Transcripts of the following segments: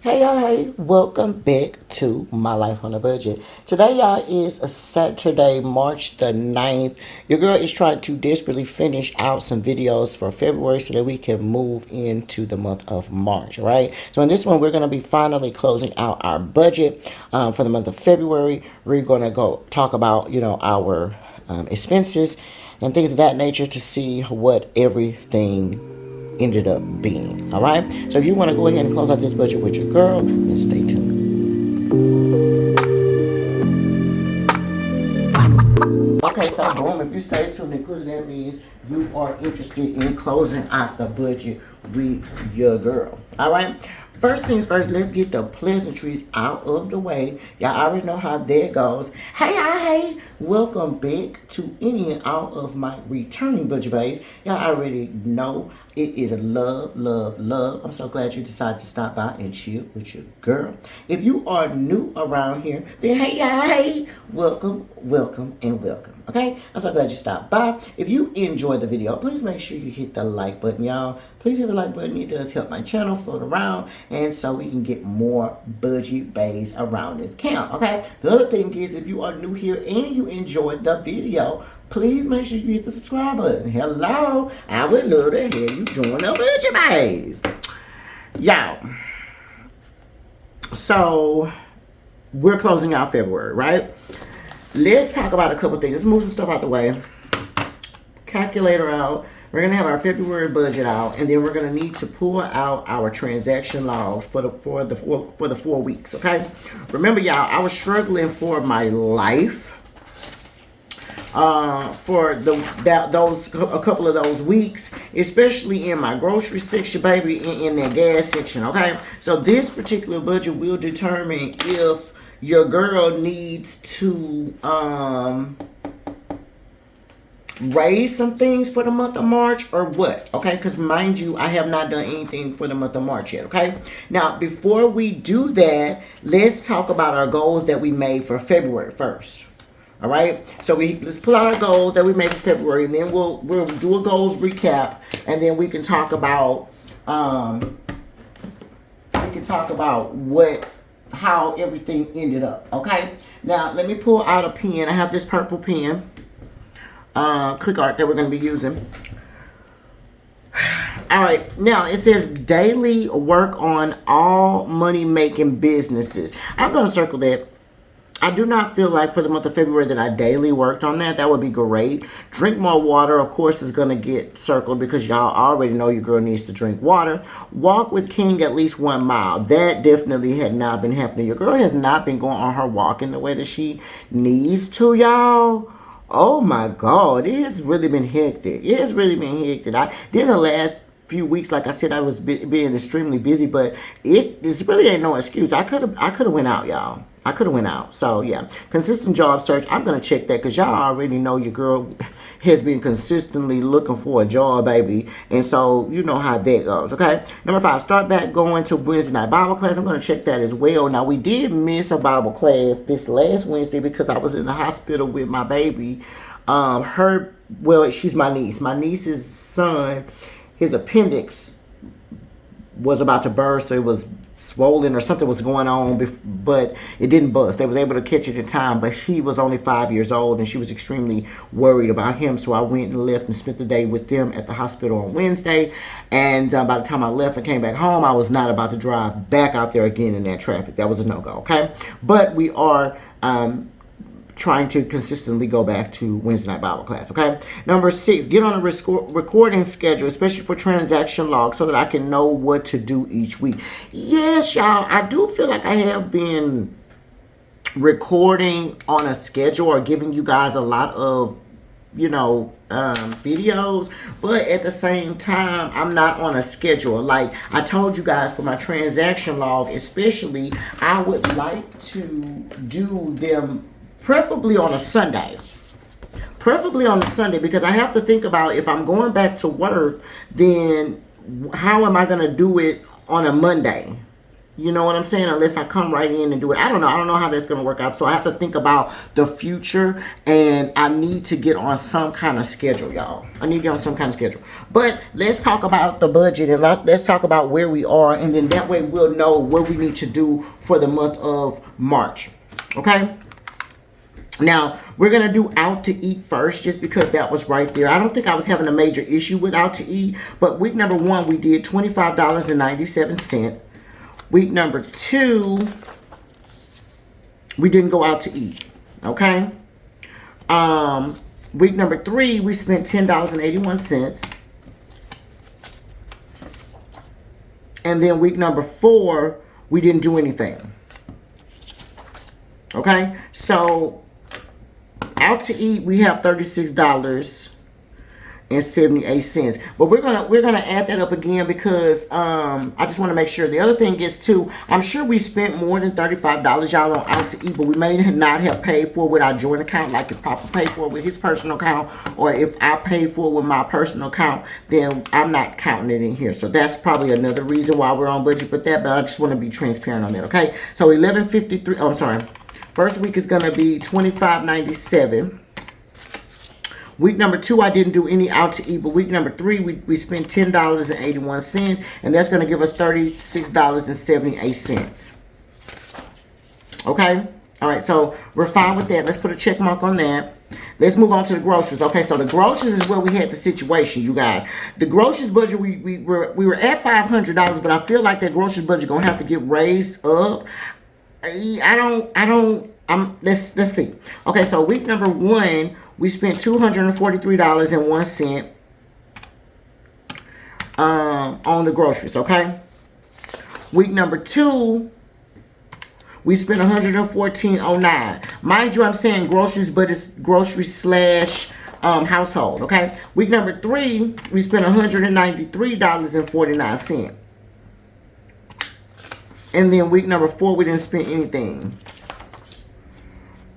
Hey y'all, hey, welcome back to My Life on a Budget. Today, y'all, is a Saturday, March the 9th. Your girl is trying to desperately finish out some videos for February so that we can move into the month of March, all right? So in this one, we're going to be finally closing out our budget for the month of February. We're going to go talk about, our expenses and things of that nature to see what everything ended up being. All right. So if you want to go ahead and close out this budget with your girl, then stay tuned. Okay, so boom, if you stay tuned, including that means you are interested in closing out the budget with your girl. All right. First things first, let's get the pleasantries out of the way. Y'all already know how that goes. Hey, welcome back to any and all of my returning budget bays. Y'all already know it is love, love, love. I'm so glad you decided to stop by and chill with your girl. If you are new around here, then hey, welcome, welcome, and welcome. Okay? I'm so glad you stopped by. If you enjoyed the video, please make sure you hit the like button, y'all. Please hit the like button. It does help my channel float around, and so we can get more budget bays around this camp. Okay? The other thing is, if you are new here and you enjoyed the video, please make sure you hit the subscribe button. Hello, I would love to hear you join the budget bays. Y'all, so we're closing out February, right? Let's talk about a couple things. Let's move some stuff out the way. Calculator out. We're gonna have our February budget out, and then we're gonna need to pull out our transaction logs for the 4 weeks. Okay. Remember, y'all, I was struggling for my life for a couple of those weeks, especially in my grocery section, baby, in that gas section. Okay. So this particular budget will determine if your girl needs to raise some things for the month of March or what, okay? Because mind you, I have not done anything for the month of March yet, okay? Now, before we do that, let's talk about our goals that we made for February 1st. All right, so let's pull out our goals that we made for February, and then we'll do a goals recap, and then we can talk about how everything ended up. Okay, now let me pull out a pen. I have this purple pen, click art, that we're going to be using. All right, now it says daily work on all money making businesses. I'm going to circle that. I do not feel like for the month of February that I daily worked on that. That would be great. Drink more water, of course, is going to get circled because y'all already know your girl needs to drink water. Walk with King at least 1 mile. That definitely had not been happening. Your girl has not been going on her walk in the way that she needs to, y'all. Oh my God, it has really been hectic. It has really been hectic. Then the last few weeks, like I said, I was being extremely busy, but this really ain't no excuse. I could have went out, y'all. I could have went out. So yeah, consistent job search. I'm gonna check that because y'all already know your girl has been consistently looking for a job, baby, and so you know how that goes. Okay. Number 5, start back going to Wednesday night Bible class. I'm gonna check that as well. Now we did miss a Bible class this last Wednesday because I was in the hospital with my baby. She's my niece. My niece's son, his appendix was about to burst, so it was swollen or something was going on, but it didn't bust. They was able to catch it in time, but he was only 5 years old, and she was extremely worried about him, so I went and left and spent the day with them at the hospital on Wednesday, and by the time I left and came back home, I was not about to drive back out there again in that traffic. That was a no-go, okay? But we are trying to consistently go back to Wednesday night Bible class, okay? Number 6, get on a recording schedule, especially for transaction logs, so that I can know what to do each week. Yes, y'all, I do feel like I have been recording on a schedule or giving you guys a lot of, videos, but at the same time, I'm not on a schedule. Like I told you guys, for my transaction log, especially, I would like to do them preferably on a Sunday. Preferably on a Sunday, because I have to think about, if I'm going back to work, then how am I going to do it on a Monday? You know what I'm saying? Unless I come right in and do it. I don't know. I don't know how that's going to work out. So I have to think about the future. And I need to get on some kind of schedule, y'all. I need to get on some kind of schedule. But let's talk about the budget. And let's talk about where we are. And then that way we'll know what we need to do for the month of March. Okay? Now, we're going to do out to eat first just because that was right there. I don't think I was having a major issue with out to eat. But week number 1, we did $25.97. Week number 2, we didn't go out to eat. Okay? Week number 3, we spent $10.81. And then week number 4, we didn't do anything. Okay? So out to eat, we have $36.78. But we're gonna add that up again because I just want to make sure. The other thing is too, I'm sure we spent more than $35, y'all, on out to eat, but we may not have paid for with our joint account, like if Papa paid for with his personal account, or if I paid for with my personal account, then I'm not counting it in here. So that's probably another reason why we're on budget with that. But I just want to be transparent on that. Okay, so 1153. Oh, I'm sorry. First week is going to be $25.97. Week number 2, I didn't do any out to eat. But week number 3, we spent $10.81. And that's going to give us $36.78. Okay? All right, so we're fine with that. Let's put a check mark on that. Let's move on to the groceries. Okay, so the groceries is where we had the situation, you guys. The groceries budget, we were at $500, but I feel like that groceries budget going to have to get raised up. Let's see. Okay, so week number 1, we spent $243.01 on the groceries, okay? Week number 2, we spent $114.09. Mind you, I'm saying groceries, but it's grocery slash household, okay? Week number 3, we spent $193.49. And then week number 4, we didn't spend anything.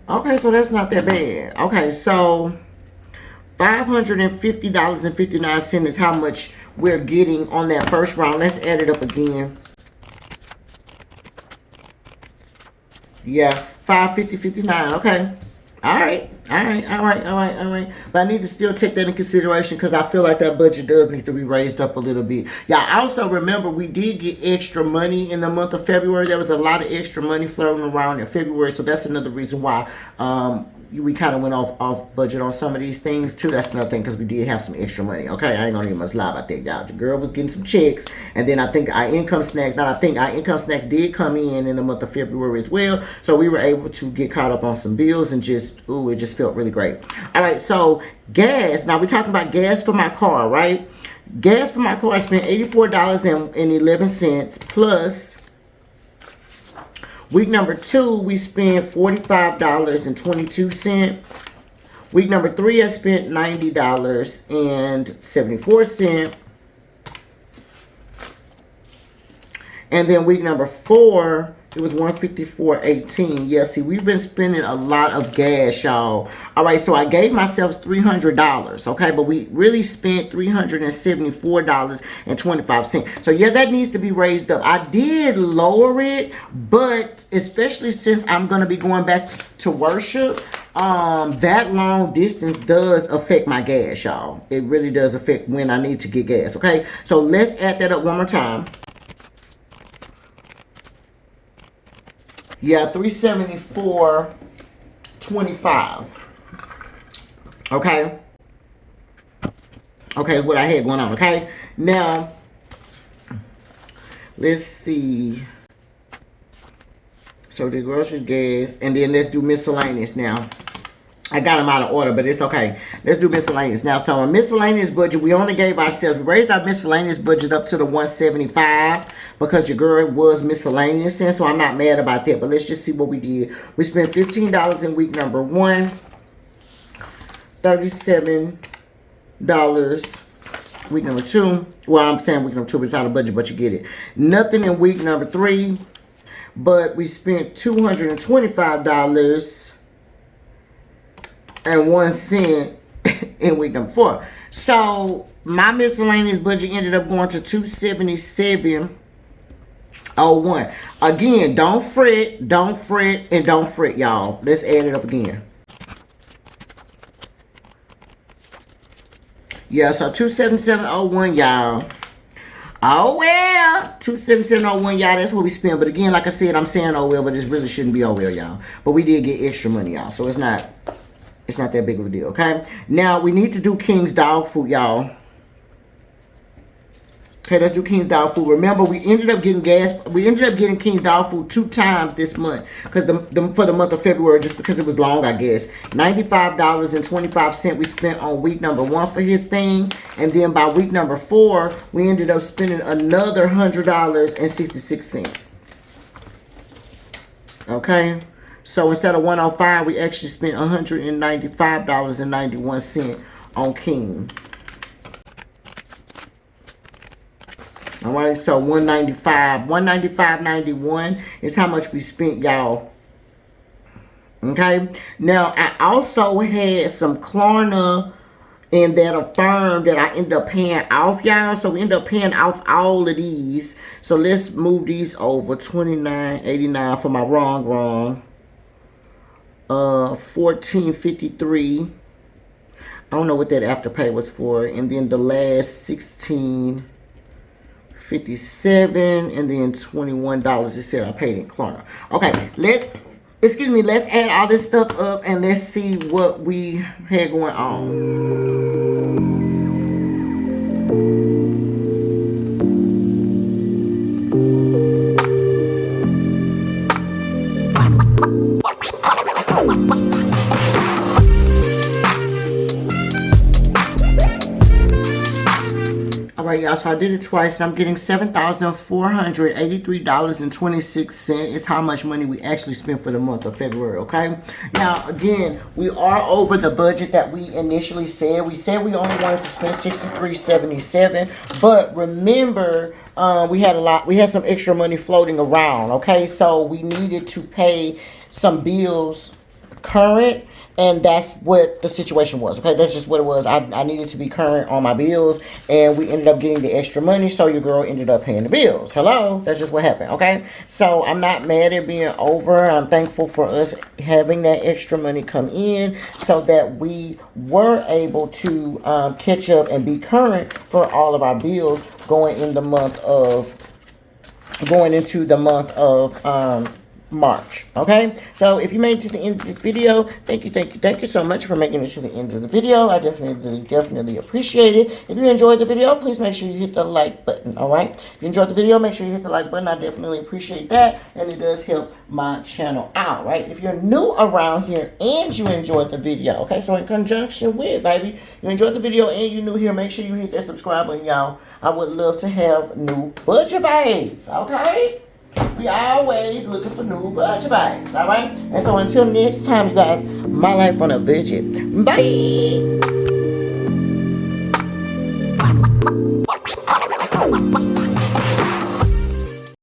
Okay, so that's not that bad. Okay, so $550.59 is how much we're getting on that first round. Let's add it up again. Yeah, $550.59. Okay. All right. But I need to still take that in consideration because I feel like that budget does need to be raised up a little bit. Yeah, also remember we did get extra money in the month of February. There was a lot of extra money floating around in February, so that's another reason why we kind of went off budget on some of these things too. That's another thing because we did have some extra money. Okay, I ain't gonna even much lie about that, y'all. The girl was getting some checks, and then I think our income snacks did come in the month of February as well. So we were able to get caught up on some bills and just it just felt really great. All right, so gas. Now we're talking about gas for my car, right? Gas for my car, I spent $84.11 plus. Week number 2, we spent $45.22. Week number 3, I spent $90.74. And then week number 4, it was $154.18. Yeah, see, we've been spending a lot of gas, y'all. All right, so I gave myself $300, okay? But we really spent $374.25. So, yeah, that needs to be raised up. I did lower it, but especially since I'm going to be going back to worship, that long distance does affect my gas, y'all. It really does affect when I need to get gas, okay? So, let's add that up one more time. Yeah, $374.25. Okay. Okay, is what I had going on. Okay. Now, let's see. So the grocery, gas, and then let's do miscellaneous now. I got them out of order, but it's okay. Let's do miscellaneous now. So a miscellaneous budget, we only gave ourselves, we raised our miscellaneous budget up to the $175 because your girl was miscellaneous, and so I'm not mad about that. But let's just see what we did. We spent $15 in week number 1, $37 week number 2. Well, I'm saying week number 2, but it's out of budget, but you get it. Nothing in week number 3, but we spent $225.01 in week number 4. So my miscellaneous budget ended up going to $277 Oh, one. Again, don't fret, and don't fret, y'all. Let's add it up again. Yeah, so 277.01, y'all. Oh well, 277.01, y'all. That's what we spent. But again, like I said, I'm saying oh well, but this really shouldn't be oh well, y'all. But we did get extra money, y'all. So it's not that big of a deal, okay? Now we need to do King's dog food, y'all. Okay, let's do King's dog food. Remember, we ended up getting gas. We ended up getting King's dog food 2 times this month because for the month of February, just because it was long, I guess. $95.25 we spent on week number 1 for his thing, and then by week number 4, we ended up spending another $100.66. Okay, so instead of 105, we actually spent $195.91 on King. All right, so 195.91 is how much we spent, y'all. Okay, now I also had some Klarna in that Affirm that I ended up paying off, y'all. So we ended up paying off all of these. So let's move these over. $29.89 for my wrong. 14.53. I don't know what that afterpay was for, and then the last 16.57, and then $21 it said I paid in Klarna. Okay, let's add all this stuff up and let's see what we had going on. Alright, y'all, so I did it twice. I'm getting $7,483.26 is how much money we actually spent for the month of February, okay? Now, again, we are over the budget that we initially said. We said we only wanted to spend $63.77, but remember, we had some extra money floating around, okay? So we needed to pay some bills current, and that's what the situation was, okay? That's just what it was. I needed to be current on my bills, and we ended up getting the extra money, so your girl ended up paying the bills. Hello? That's just what happened, okay? So I'm not mad at being over. I'm thankful for us having that extra money come in so that we were able to catch up and be current for all of our bills going into the month of March. Okay, so if you made it to the end of this video, thank you so much for making it to the end of the video. I definitely appreciate it. If you enjoyed the video, please make sure you hit the like button. All right, if you enjoyed the video, make sure you hit the like button. I definitely appreciate that, and it does help my channel out. Right, if you're new around here and you enjoyed the video, okay, so in conjunction with, baby, you enjoyed the video and you're new here, make sure you hit that subscribe button, y'all. I would love to have new budget bags. Okay, we always looking for new budget bags, all right? And so until next time, you guys, my life on a budget. Bye.